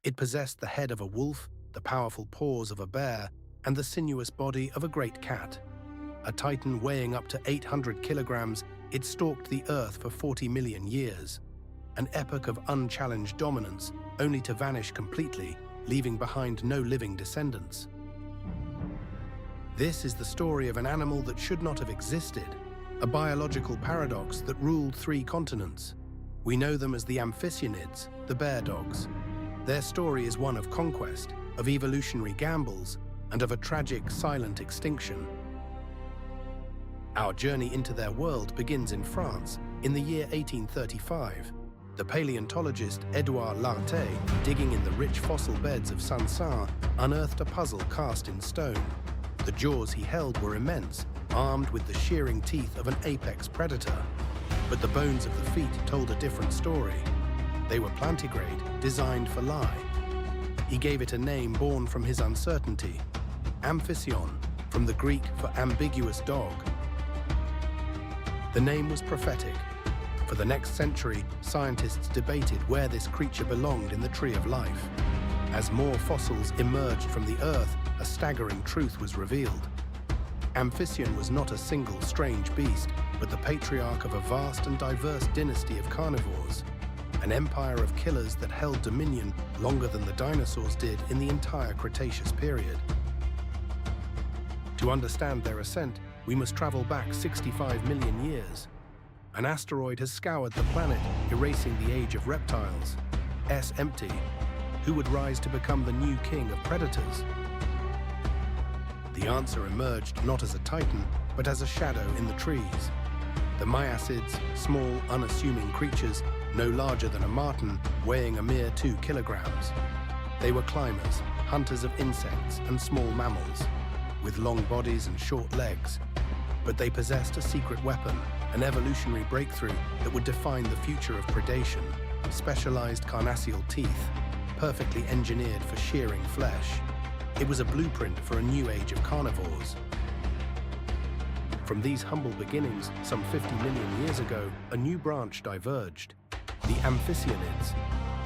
It possessed the head of a wolf, the powerful paws of a bear, and the sinuous body of a great cat. A titan weighing up to 800 kilograms, it stalked the Earth for 40 million years. An epoch of unchallenged dominance, only to vanish completely, leaving behind no living descendants. This is the story of an animal that should not have existed, a biological paradox that ruled 3 continents. We know them as the Amphicyonids, the bear dogs. Their story is one of conquest, of evolutionary gambles, and of a tragic, silent extinction. Our journey into their world begins in France, in the year 1835. The paleontologist Édouard Lartet, digging in the rich fossil beds of Sancerre, unearthed a puzzle cast in stone. The jaws he held were immense, armed with the shearing teeth of an apex predator. But the bones of the feet told a different story. They were plantigrade, designed for lie. He gave it a name born from his uncertainty, Amphicyon, from the Greek for ambiguous dog. The name was prophetic. For the next century, scientists debated where this creature belonged in the tree of life. As more fossils emerged from the earth, a staggering truth was revealed. Amphicyon was not a single strange beast, but the patriarch of a vast and diverse dynasty of carnivores, an empire of killers that held dominion longer than the dinosaurs did in the entire Cretaceous period. To understand their ascent, we must travel back 65 million years. An asteroid has scoured the planet, erasing the age of reptiles. Empty. Who would rise to become the new king of predators? The answer emerged not as a titan, but as a shadow in the trees. The Miacids, small, unassuming creatures, no larger than a marten, weighing a mere 2 kilograms. They were climbers, hunters of insects and small mammals, with long bodies and short legs. But they possessed a secret weapon, an evolutionary breakthrough that would define the future of predation: specialized carnassial teeth, perfectly engineered for shearing flesh. It was a blueprint for a new age of carnivores. From these humble beginnings, some 50 million years ago, a new branch diverged, the Amphicyonids,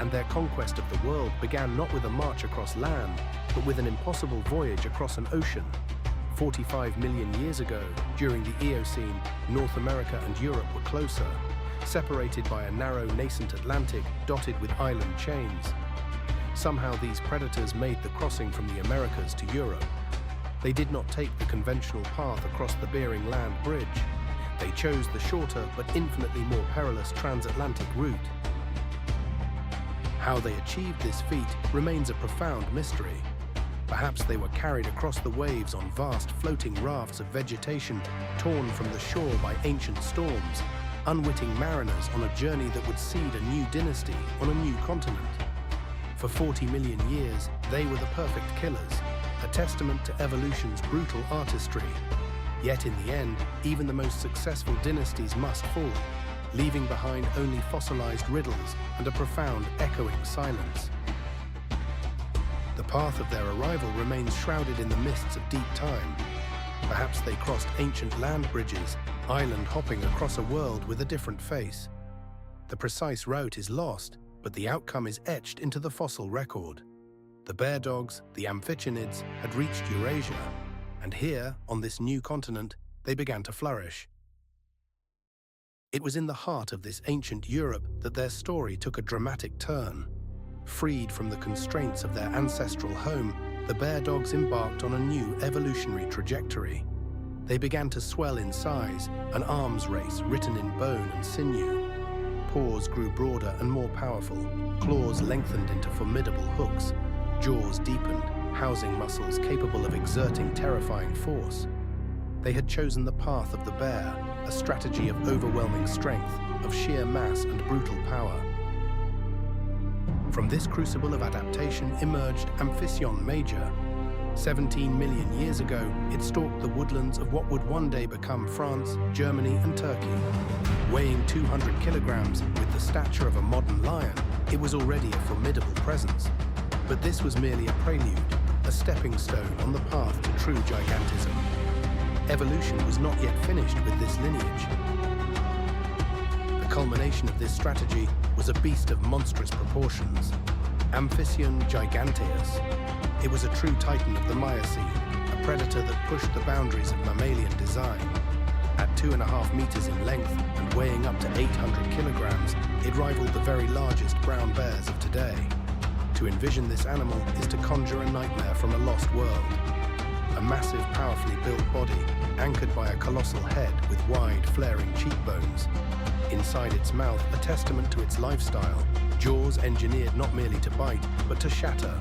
and their conquest of the world began not with a march across land, but with an impossible voyage across an ocean. 45 million years ago, during the Eocene, North America and Europe were closer, separated by a narrow nascent Atlantic dotted with island chains. Somehow these predators made the crossing from the Americas to Europe. They did not take the conventional path across the Bering Land Bridge. They chose the shorter but infinitely more perilous transatlantic route. How they achieved this feat remains a profound mystery. Perhaps they were carried across the waves on vast floating rafts of vegetation torn from the shore by ancient storms, unwitting mariners on a journey that would seed a new dynasty on a new continent. For 40 million years, they were the perfect killers, a testament to evolution's brutal artistry. Yet in the end, even the most successful dynasties must fall, leaving behind only fossilized riddles and a profound echoing silence. The path of their arrival remains shrouded in the mists of deep time. Perhaps they crossed ancient land bridges, island hopping across a world with a different face. The precise route is lost, but the outcome is etched into the fossil record. The bear dogs, the Amphicyonids, had reached Eurasia, and here, on this new continent, they began to flourish. It was in the heart of this ancient Europe that their story took a dramatic turn. Freed from the constraints of their ancestral home, the bear dogs embarked on a new evolutionary trajectory. They began to swell in size, an arms race written in bone and sinew. Paws grew broader and more powerful, claws lengthened into formidable hooks, jaws deepened, housing muscles capable of exerting terrifying force. They had chosen the path of the bear, a strategy of overwhelming strength, of sheer mass and brutal power. From this crucible of adaptation emerged Amphicyon major. 17 million years ago, it stalked the woodlands of what would one day become France, Germany, and Turkey. Weighing 200 kilograms with the stature of a modern lion, it was already a formidable presence. But this was merely a prelude, a stepping stone on the path to true gigantism. Evolution was not yet finished with this lineage. The culmination of this strategy was a beast of monstrous proportions. Amphicyonids giganteus. It was a true titan of the Miocene, a predator that pushed the boundaries of mammalian design. At 2.5 meters in length and weighing up to 800 kilograms, it rivaled the very largest brown bears of today. To envision this animal is to conjure a nightmare from a lost world. A massive, powerfully built body, anchored by a colossal head with wide, flaring cheekbones. Inside its mouth, a testament to its lifestyle, jaws engineered not merely to bite, but to shatter.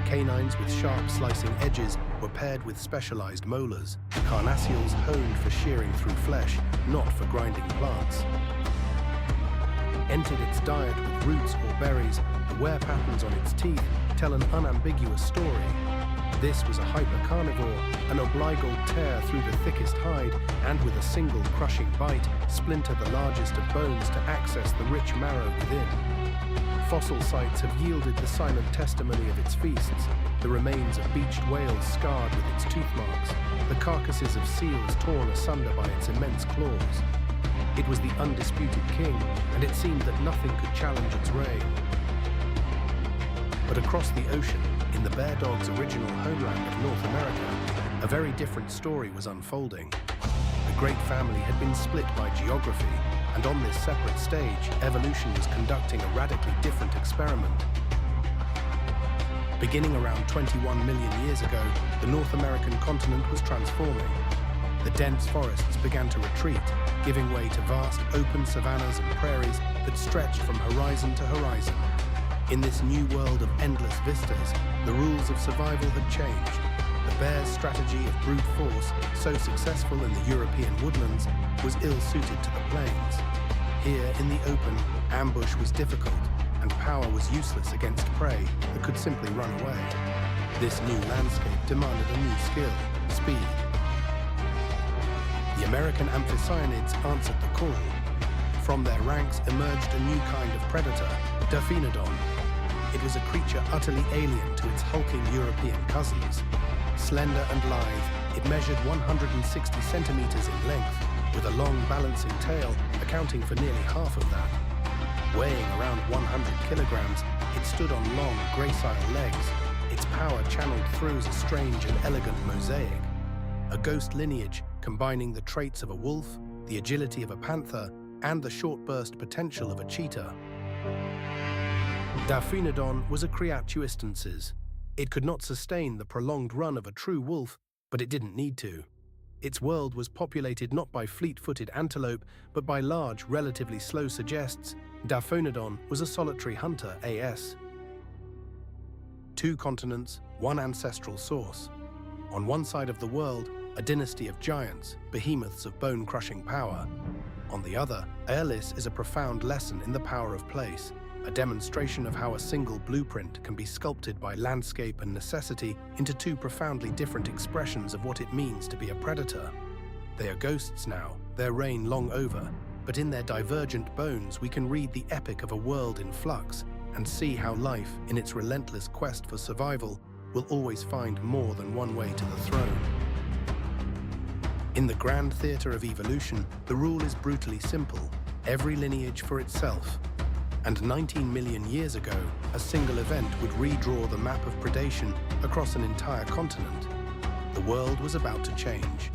Canines with sharp, slicing edges were paired with specialized molars, carnassials honed for shearing through flesh, not for grinding plants. Entered its diet with roots or berries, the wear patterns on its teeth tell an unambiguous story. This was a hypercarnivore, an obligal tear through the thickest hide, and with a single crushing bite, splinter the largest of bones to access the rich marrow within. Fossil sites have yielded the silent testimony of its feasts, the remains of beached whales scarred with its tooth marks, the carcasses of seals torn asunder by its immense claws. It was the undisputed king, and it seemed that nothing could challenge its reign. But across the ocean, in the bear dog's original homeland of North America, a very different story was unfolding. The great family had been split by geography, and on this separate stage, evolution was conducting a radically different experiment. Beginning around 21 million years ago, the North American continent was transforming. The dense forests began to retreat, giving way to vast open savannas and prairies that stretched from horizon to horizon. In this new world of endless vistas, the rules of survival had changed. The bear's strategy of brute force, so successful in the European woodlands, was ill-suited to the plains. Here, in the open, ambush was difficult, and power was useless against prey that could simply run away. This new landscape demanded a new skill: speed. The American Amphicyonids answered the call. From their ranks emerged a new kind of predator, Amphicyonid. It was a creature utterly alien to its hulking European cousins. Slender and lithe, it measured 160 centimeters in length, with a long balancing tail accounting for nearly half of that. Weighing around 100 kilograms, it stood on long, gracile legs, its power channeled through as a strange and elegant mosaic. A ghost lineage combining the traits of a wolf, the agility of a panther, and the short-burst potential of a cheetah. Amphicyonid was a creatuistensis. It could not sustain the prolonged run of a true wolf, but it didn't need to. Its world was populated not by fleet-footed antelope, but by large, relatively slow suggests. Amphicyonid was a solitary hunter AS. 2 continents, 1 ancestral source. On one side of the world, a dynasty of giants, behemoths of bone-crushing power. On the other, Aeolis is a profound lesson in the power of place, a demonstration of how a single blueprint can be sculpted by landscape and necessity into 2 profoundly different expressions of what it means to be a predator. They are ghosts now, their reign long over, but in their divergent bones we can read the epic of a world in flux and see how life, in its relentless quest for survival, will always find more than one way to the throne. In the grand theatre of evolution, the rule is brutally simple: every lineage for itself. And 19 million years ago, a single event would redraw the map of predation across an entire continent. The world was about to change.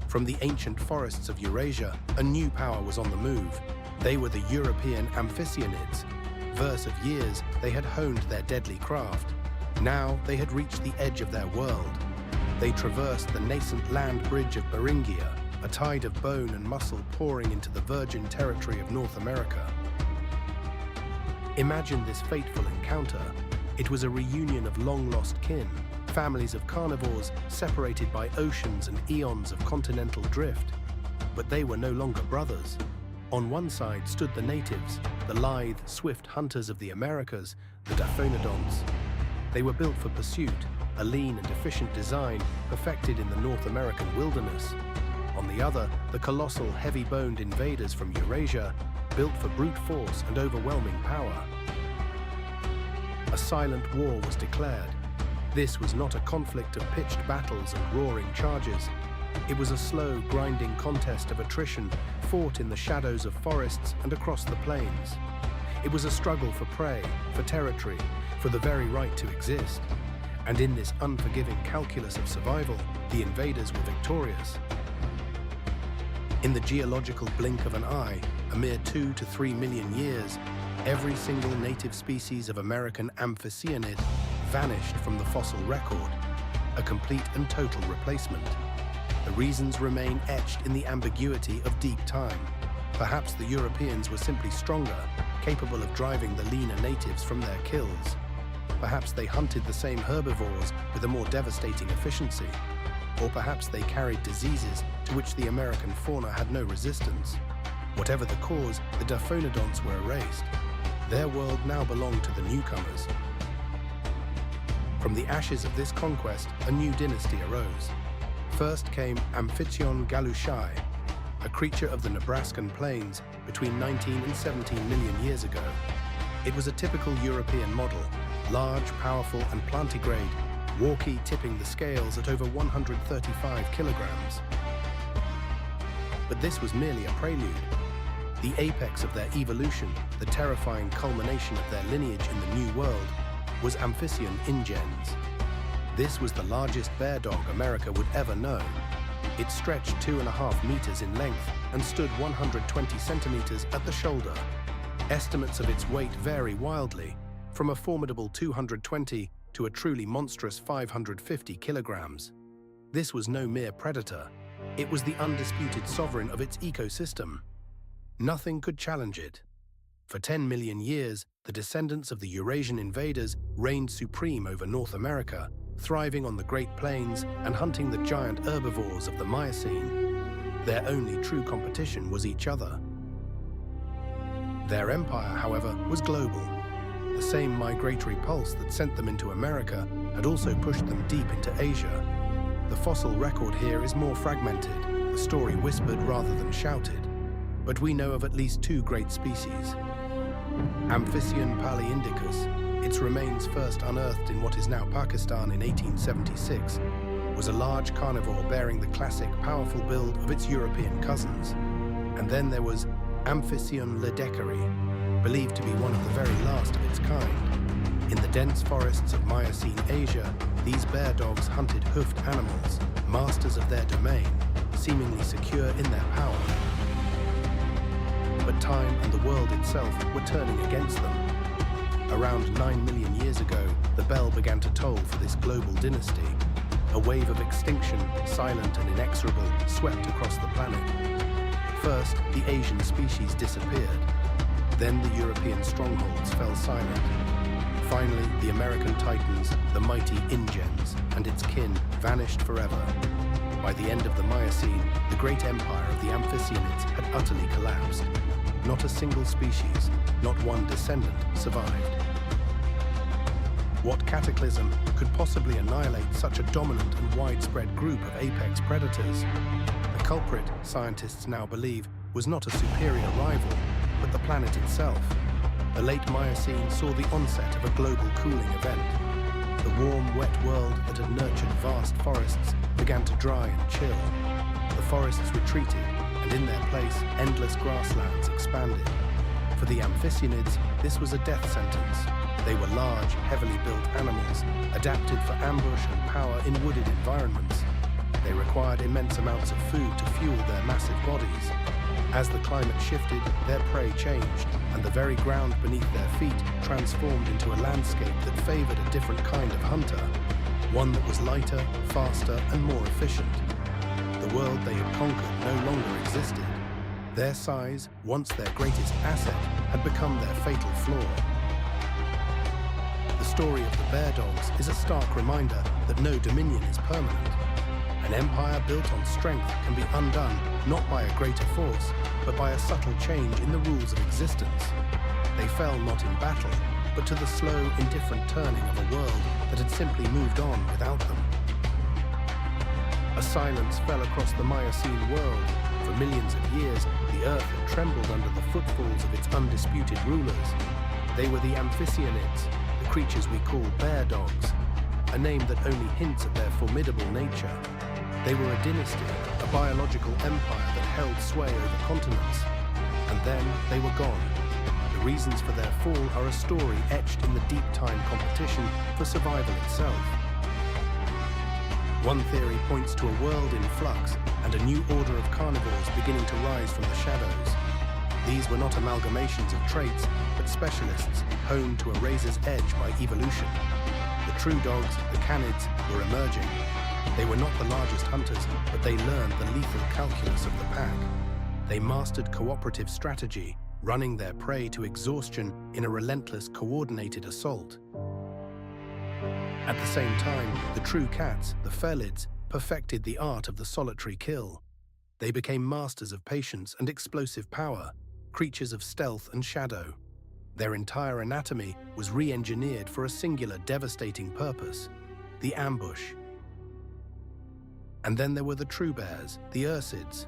From the ancient forests of Eurasia, a new power was on the move. They were the European Amphicyonids. Verse of years, they had honed their deadly craft. Now they had reached the edge of their world. They traversed the nascent land bridge of Beringia, a tide of bone and muscle pouring into the virgin territory of North America. Imagine this fateful encounter. It was a reunion of long-lost kin, families of carnivores separated by oceans and eons of continental drift. But they were no longer brothers. On one side stood the natives, the lithe, swift hunters of the Americas, the Amphicyonids. They were built for pursuit, a lean and efficient design perfected in the North American wilderness. On the other, the colossal, heavy-boned invaders from Eurasia, built for brute force and overwhelming power. A silent war was declared. This was not a conflict of pitched battles and roaring charges. It was a slow, grinding contest of attrition, fought in the shadows of forests and across the plains. It was a struggle for prey, for territory, for the very right to exist. And in this unforgiving calculus of survival, the invaders were victorious. In the geological blink of an eye, a mere 2 to 3 million years, every single native species of American Amphicyonid vanished from the fossil record, a complete and total replacement. The reasons remain etched in the ambiguity of deep time. Perhaps the Europeans were simply stronger, capable of driving the leaner natives from their kills. Perhaps they hunted the same herbivores with a more devastating efficiency. Or perhaps they carried diseases to which the American fauna had no resistance. Whatever the cause, the Diphonodonts were erased. Their world now belonged to the newcomers. From the ashes of this conquest, a new dynasty arose. First came Amphicyonids galushai, a creature of the Nebraskan plains between 19 and 17 million years ago. It was a typical European model, large, powerful, and plantigrade, walkie tipping the scales at over 135 kilograms. But this was merely a prelude. The apex of their evolution, the terrifying culmination of their lineage in the New World, was Amphicyonids ingens. This was the largest bear dog America would ever know. It stretched 2.5 meters in length and stood 120 centimeters at the shoulder. Estimates of its weight vary wildly, from a formidable 220 to a truly monstrous 550 kilograms. This was no mere predator. It was the undisputed sovereign of its ecosystem. Nothing could challenge it. For 10 million years, the descendants of the Eurasian invaders reigned supreme over North America, thriving on the Great Plains and hunting the giant herbivores of the Miocene. Their only true competition was each other. Their empire, however, was global. The same migratory pulse that sent them into America had also pushed them deep into Asia. The fossil record here is more fragmented, the story whispered rather than shouted. But we know of at least 2 great species. Amphicyonids paleindicus, its remains first unearthed in what is now Pakistan in 1876, was a large carnivore bearing the classic powerful build of its European cousins. And then there was Amphicyonids ledekeri, believed to be one of the very last of its kind. In the dense forests of Miocene Asia, these bear dogs hunted hoofed animals, masters of their domain, seemingly secure in their power. But time and the world itself were turning against them. Around 9 million years ago, the bell began to toll for this global dynasty. A wave of extinction, silent and inexorable, swept across the planet. First, the Asian species disappeared. Then the European strongholds fell silent. Finally, the American titans, the mighty ingens, and its kin vanished forever. By the end of the Miocene, the great empire of the Amphicyonids had utterly collapsed. Not a single species, not one descendant survived. What cataclysm could possibly annihilate such a dominant and widespread group of apex predators? The culprit, scientists now believe, was not a superior rival, but the planet itself. The late Miocene saw the onset of a global cooling event. The warm, wet world that had nurtured vast forests began to dry and chill. The forests retreated, and in their place, endless grasslands expanded. For the Amphicyonids, this was a death sentence. They were large, heavily built animals, adapted for ambush and power in wooded environments. They required immense amounts of food to fuel their massive bodies. As the climate shifted, their prey changed, and the very ground beneath their feet transformed into a landscape that favored a different kind of hunter, one that was lighter, faster, and more efficient. The world they had conquered no longer existed. Their size, once their greatest asset, had become their fatal flaw. The story of the bear dogs is a stark reminder that no dominion is permanent. An empire built on strength can be undone not by a greater force, but by a subtle change in the rules of existence. They fell not in battle, but to the slow, indifferent turning of a world that had simply moved on without them. A silence fell across the Miocene world. For millions of years, the earth had trembled under the footfalls of its undisputed rulers. They were the Amphicyonids, the creatures we call bear dogs, a name that only hints at their formidable nature. They were a dynasty, a biological empire that held sway over continents. And then they were gone. The reasons for their fall are a story etched in the deep-time competition for survival itself. One theory points to a world in flux and a new order of carnivores beginning to rise from the shadows. These were not amalgamations of traits, but specialists honed to a razor's edge by evolution. The true dogs, the canids, were emerging. They were not the largest hunters, but they learned the lethal calculus of the pack. They mastered cooperative strategy, running their prey to exhaustion in a relentless, coordinated assault. At the same time, the true cats, the felids, perfected the art of the solitary kill. They became masters of patience and explosive power, creatures of stealth and shadow. Their entire anatomy was re-engineered for a singular, devastating purpose: the ambush. And then there were the true bears, the ursids.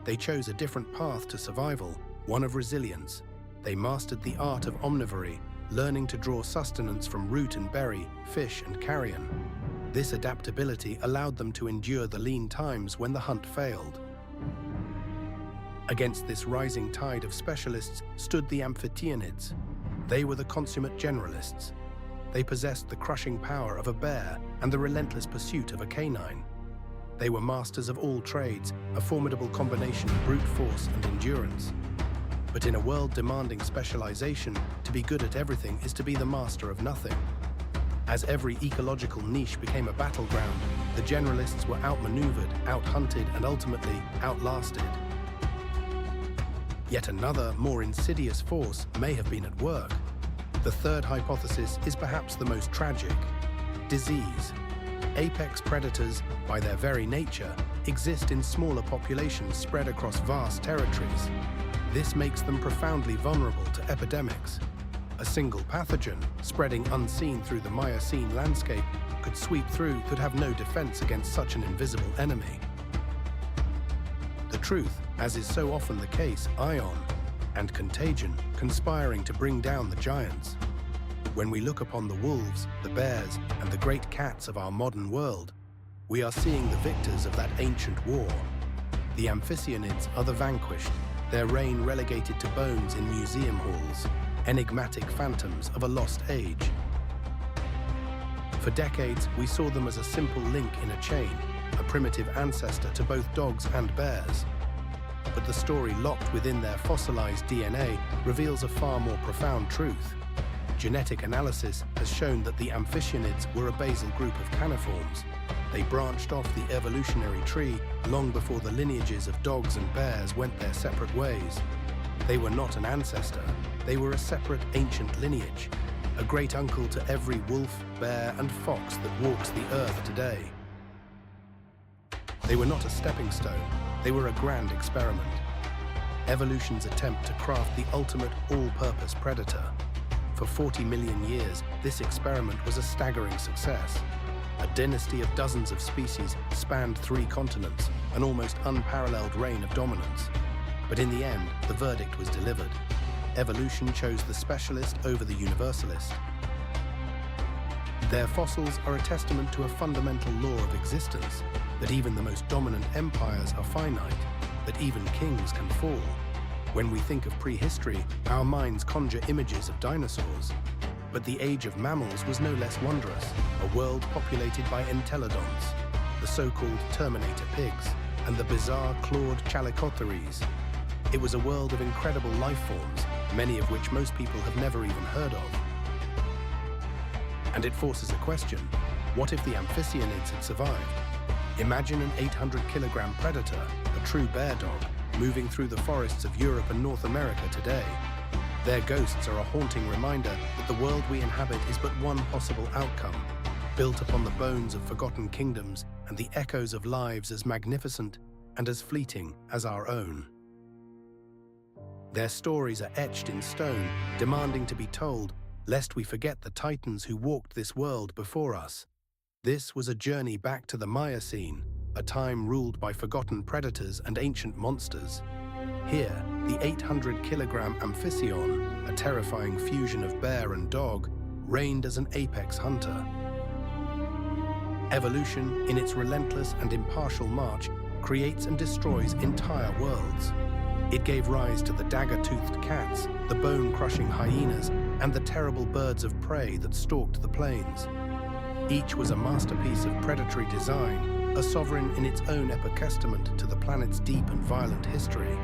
They chose a different path to survival, one of resilience. They mastered the art of omnivory, learning to draw sustenance from root and berry, fish and carrion. This adaptability allowed them to endure the lean times when the hunt failed. Against this rising tide of specialists stood the Amphicyonids. They were the consummate generalists. They possessed the crushing power of a bear and the relentless pursuit of a canine. They were masters of all trades, a formidable combination of brute force and endurance. But in a world demanding specialization, to be good at everything is to be the master of nothing. As every ecological niche became a battleground, the generalists were outmaneuvered, outhunted, and ultimately outlasted. Yet another, more insidious force may have been at work. The third hypothesis is perhaps the most tragic: disease. Apex predators, by their very nature, exist in smaller populations spread across vast territories. This makes them profoundly vulnerable to epidemics. A single pathogen, spreading unseen through the Miocene landscape, could have no defense against such an invisible enemy. The truth, as is so often the case, ion and contagion conspiring to bring down the giants. When we look upon the wolves, the bears, and the great cats of our modern world, we are seeing the victors of that ancient war. The Amphicyonids are the vanquished, their reign relegated to bones in museum halls, enigmatic phantoms of a lost age. For decades, we saw them as a simple link in a chain, a primitive ancestor to both dogs and bears. But the story locked within their fossilized DNA reveals a far more profound truth. Genetic analysis has shown that the Amphicyonids were a basal group of caniforms. They branched off the evolutionary tree long before the lineages of dogs and bears went their separate ways. They were not an ancestor, they were a separate ancient lineage, a great uncle to every wolf, bear, and fox that walks the earth today. They were not a stepping stone, they were a grand experiment. Evolution's attempt to craft the ultimate all-purpose predator. For 40 million years, this experiment was a staggering success. A dynasty of dozens of species spanned 3 continents, an almost unparalleled reign of dominance. But in the end, the verdict was delivered. Evolution chose the specialist over the universalist. Their fossils are a testament to a fundamental law of existence, that even the most dominant empires are finite, that even kings can fall. When we think of prehistory, our minds conjure images of dinosaurs. But the age of mammals was no less wondrous, a world populated by entelodonts, the so-called Terminator pigs, and the bizarre clawed chalicotheres. It was a world of incredible life forms, many of which most people have never even heard of. And it forces a question: what if the Amphicyonids had survived? Imagine an 800-kilogram predator, a true bear dog, moving through the forests of Europe and North America today. Their ghosts are a haunting reminder that the world we inhabit is but one possible outcome, built upon the bones of forgotten kingdoms and the echoes of lives as magnificent and as fleeting as our own. Their stories are etched in stone, demanding to be told, lest we forget the titans who walked this world before us. This was a journey back to the Miocene, a time ruled by forgotten predators and ancient monsters. Here, the 800-kilogram Amphicyon, a terrifying fusion of bear and dog, reigned as an apex hunter. Evolution, in its relentless and impartial march, creates and destroys entire worlds. It gave rise to the dagger-toothed cats, the bone-crushing hyenas, and the terrible birds of prey that stalked the plains. Each was a masterpiece of predatory design, a sovereign in its own epic testament to the planet's deep and violent history.